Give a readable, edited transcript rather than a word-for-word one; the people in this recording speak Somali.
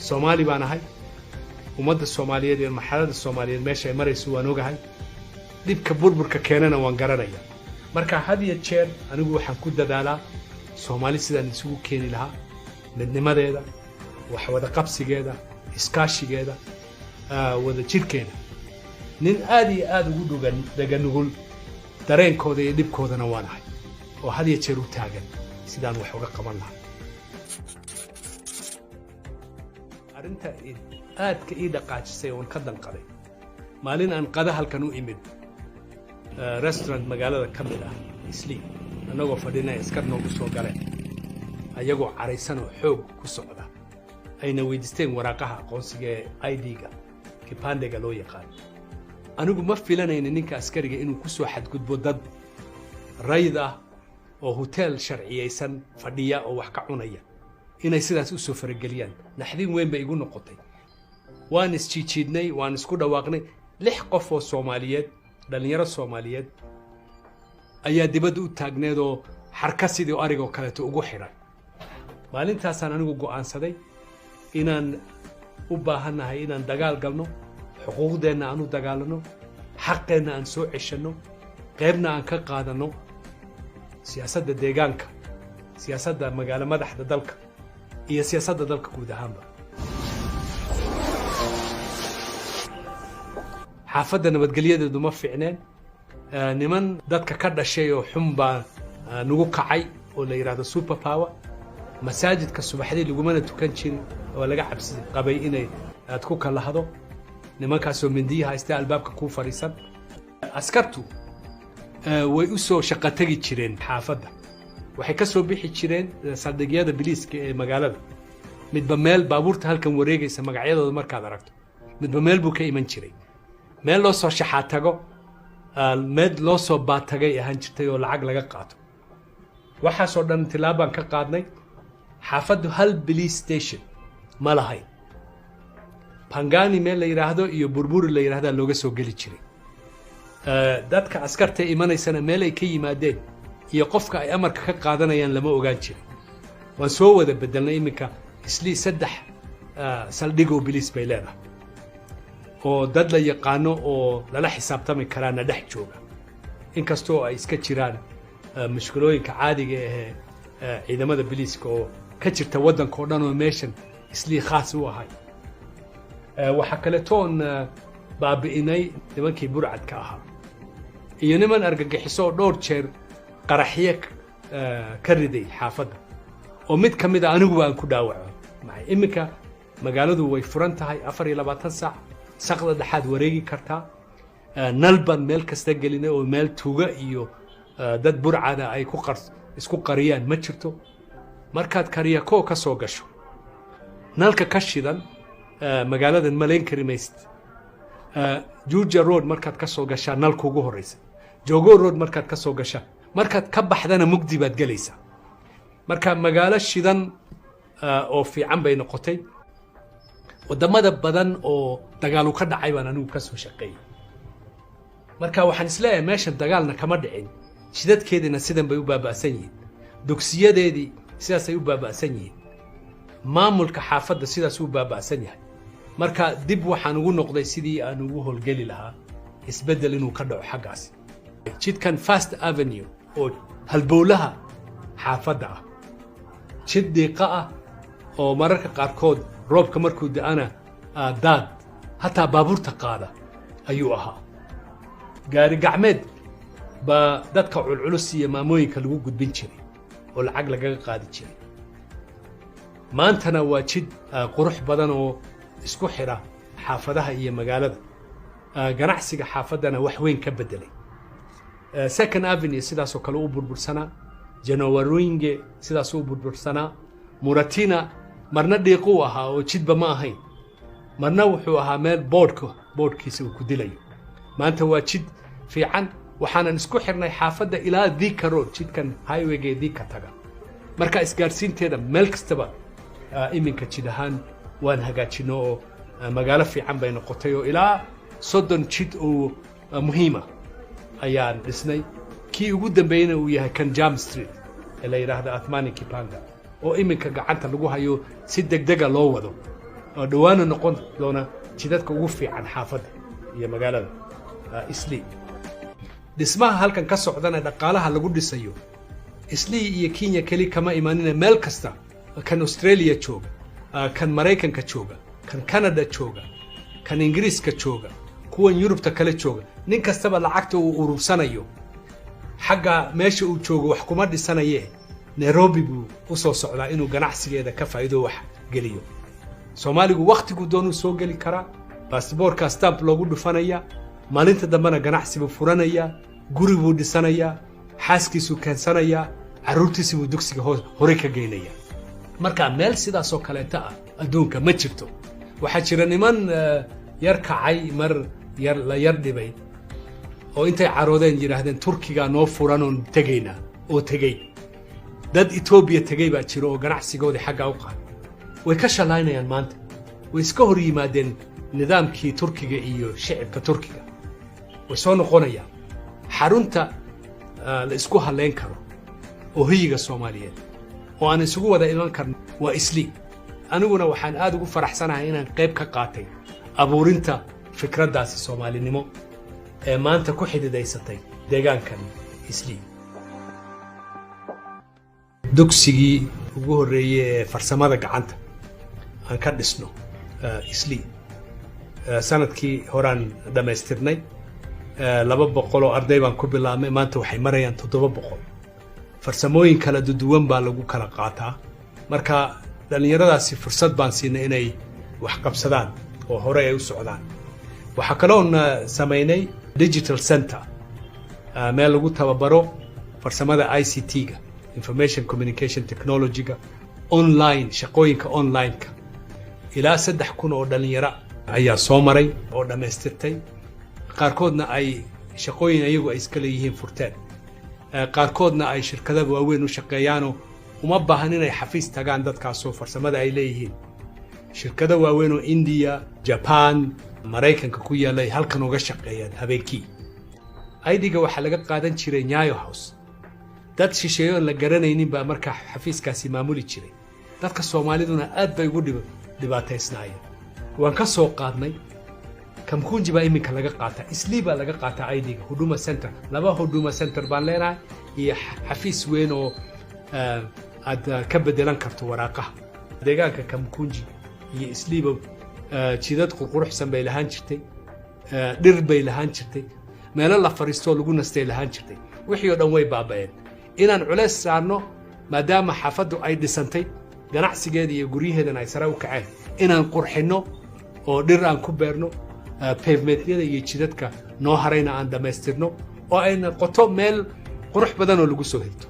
Soomaali baan ahay ummadda Soomaaliyeed iyo maxalada Soomaaliyeed meesha ay marayso waan ogahay dibka burburka keenana waan garanayaa marka had iyo jeer anigu waxaan ku dadaalaa Soomaali sidaan isugu keeni lahaa midnimadeeda wax wada qabsigeeda iskaashigeeda wada jirkeeda nin aad iyo aad ugu dhugan daganugul dareenkooda iyo dibkoodana waan ahay oo had iyo jeer u taagan sidaan wax uga qaban lahaa arinta aadka ii dhaqaajisay oo ka danqaday maalin aan qada halkan u imid restaurant magaalada kamid ah Islii anagoo fadhinay iskar noogu soo galeen ayagoo caraysan oo xoog ku socda ayna weydiisteen waraaqaha aqoonsiga ee ID-ga kipandega loo yaqaan anigu ma filanayna ninka askariga inuu ku soo xadgudbo dad rayd ah oo hotel sharciyeysan fadhiya oo wax ka cunaya inay sidaas u soo farageliyaan naxdin weyn bay igu noqotay waan isjiijidnay waan isku dhawaaqnay 6 qof oo Soomaaliyeed dhalinyaro Soomaaliyeed ayaa dibadda u taagneed oo xarka sidii ariga kale ugu xiray maalintaasaan anigu go'aansaday inaan u baahanahay inaan dagaal galno xuquuqdeena aan u dagaalano xaqeena aan soo ceshano qaybna aan ka qaadano siyaasadda deegaanka siyaasadda magaalo madaxda dalka iyo siyaasadda dalka guud ahaanba xaafadda nabadgelyadeedu ma fiicneen niman dadka ka dhashay oo xumba nagu kacay oo la yiraahdo super power masaajidka subaxdii lagumana tukan jirin oo laga cabsi qabay inay aad ku kalahdo nimankaas oo mindiyaha haysta albaabka ku fariisan askartu way u soo shaqo tagi jireen xaafadda waxay ka soo bixi jireen saldhigyada biliiska ee magaalada midba meel baabuurta halkan wareegaysa magacyadooda markaad aragto midba meel buu ka iman jiray meel loo soo shaxaa tago meel loo soo baatagay ahaan jirtay oo lacag laga qaato waxaasoo dhan tilaabaan ka qaadnay xaafaddu hal police station ma lahayn Pangani meel la yiraahdo iyo burburi la yiraahdo looga soo gali jiray dadka askarta imanaysana meel ay ka yimaadeen iyo qofka ay amarka ka qaadanayaan lama ogaan jirin waan soo wada bedelnay iminka Islii 3 saldhigo police bay leedahay oo dad la yaqaano oo lala xisaabtami karaana dhex jooga inkastoo ay iska jiraan mushkilooyinka caadiga ah ciidamada biliiska oo ka jirta wadanka oo dhan oo meeshan Islii khaas u ahay waxa kale toon baabi'inay nimankii burcadka ahaa iyo niman argagixiso oo dhowr jeer qaraxye ka riday xaafadda oo mid kamid ah anigu aan ku dhaawaco maxay iminka magaaladu way furan tahay 24 saac saqda dhaxad wareegi kartaa nalban meel kasta gelinay oo meel tuuga iyo dad burcada ay ku isku qariyaan ma jirto markaad Kariako ka soo gasho nalka ka shidan magaaladan Malayn Karimayst Georgia Road markaad ka soo gashaa nalka ugu horeysa Jogo Road markaad ka soo gashaa markaad ka baxdana mugdi baad galaysaa marka magaalo shidan oo fiican bay noqotay wadamada badan oo dagaal ka dhacay baan anigu ka soo shaqeeyay marka waxaan isleeyahay meesha dagaalna kama dhicin shidadkeedina sidan bay u baabaasan yihiin dugsiyadeedii sidaas ay u baabaasan yihiin maamulka xaafadda sidaas u baabaasan yahay marka dib waxaan ugu noqday sidii aan ugu holgeli lahaa isbedel inuu ka dhaco xaggaas jidkan First Avenue oo halbowlaha xaafadda ah jid diiqa ah oo mararka qaarkood roobka markuu da'ana daad hatta baabuurta qaada ayuu ahaa gaari gacmeed ba dadka culculus iyo maamooyinka lagu gudbin jiray oo lacag laga qaadi jiray maantana waa jid qurux badan oo isku xira xaafadaha iyo magaalada ganacsiga xaafadana wax weyn ka bedelay Second Avenue sidaas oo kale u burbursana Janowaringe sidaas u burbursana Muratina marna dhiiqo ahaa oo jidba ma ahayn marna wuxuu ahaa meel boardkiisa uu ku dilayo maanta waa jid fiican waxaan isku xirnay xaafadda ilaa Thika Road jidkan highway-ga Thika taga marka isgaarsiinteeda meel kastaba iminka jid ahaan waan hagaajino oo magaalo fiican bay noqotay oo ilaa 30 jid oo muhiima ayaan dhisnay kii ugu dambeeyna uu yahay kan Jam Street ee la yiraahdo Athmani Kipanga oo iminka gacanta lagu hayo si degdeg ah loo wado oo dhawaana noqon doona jidadka ugu fiican xaafadda iyo magaalada Islii. dhismaha halkan ka socdana dhaqaalaha lagu dhisayo Islii iyo Kenya kali kama imaanina meel kasta, kan Australia jooga, kan Mareykanka jooga, kan Canada jooga, kan Ingiriiska jooga, kuwan Yurubta kale jooga, nin kastaba lacagta uu urursanayo xagga meesha uu joogo wax kuma dhisanaye Nairobi buu u soo socdaa inuu ganacsigeeda ka faa'iido wax geliyo. Soomaaligu waqtigu doonuu soo geli karaa, baasaboorka stamp loogu dhufanaya, maalinta dambana ganacsi buu furanaya, guri buu dhisanaya, xaaskiisu keensanaya, carruurtiisa buu dugsiga hore ka geynaya. marka meel sidaas oo kaleeta ah adduunka ma jirto. waxaa jira niman yar kacay mar la yar dhibay oo intay caroodeen yiraahdeen Turkiga noo furan oo tagayna oo tagay. dad Ethiopia tagay baa jiro oo ganacsigoodi xagga u qaad. way ka shalaynayaan maanta, way iska hor yimaadeen nidaamkii Turkiga iyo shacabka Turkiga. way soo noqonayaan xarunta la isku haleyn karo oo hiyiga Soomaaliyeed oo aan isugu wada iman karno waa Islii. aniguna waxaan aad ugu faraxsanahay inaan qayb ka qaatay abuurinta fikraddaasi Soomaalinimo ee maanta ku xididaysatay deegaankan Islii. dugsigii ugu horeeyay ee farsamada gacanta aan ka dhisno Islii sanadkii horaan dhamaystirnay 200 oo arday baan ku bilaabnay, maanta waxay marayaan 700. farsamooyin kala duwan baa lagu kala qaataa. marka dhalinyaradaasi fursad baan siinay inay wax qabsadaan oo hore ay u socdaan. waxa kale oo sameynay digital center meel lagu tababaro farsamada ICT-ga, information communication technology-ga, online shaqooyinka online-ka. ilaa 3,000 oo dhalinyaro ayaa soo maray oo dhamaystirtay. qaarkoodna ay shaqooyin ayagu ay iska leeyihiin furteen, qaarkoodna ay shirkado waaweyn u shaqeeyaan oo uma baahan inay xafiis tagaan dadkaasoo farsamada ay leeyihiin. shirkado waaweyn oo India, Japan, Mareykanka ku yaalay halkan uga shaqeeyaan habeenkii. aydiga waxaa laga qaadan jiray Nyayo House. dad shisheeyo la garanaynin baa markaa xafiiskaasi maamuli jiray. dadka Soomaaliduna aad bay ugu dhibaataysnaayeen. waan ka soo qaadnay Kamkunji baa iminka laga qaataa, Islii baa laga qaataa aydiga Huduma Center. 2 Huduma Center baan leenahay iyo xafiis weyn oo aad ka bedelan karto waraaqaha. deegaanka Kamkunji iyo Islii jidad quruxsan bay lahaan jirtay, dhir bay lahaan jirtay, meelo la fariisto lagu nastay lahaan jirtay. wixii oo dhan way baaba'een. inaan culays saarno maadaama xaafaddu ay dhisantay, ganacsigeeda iyo guryaheedana ay sare u kaceen, inaan qurxino oo dhir aan ku beerno, pavementyada iyo jidadka noo harayna aan dhamaystirno oo ay noqoto meel qurux badan oo lagu soo hirto.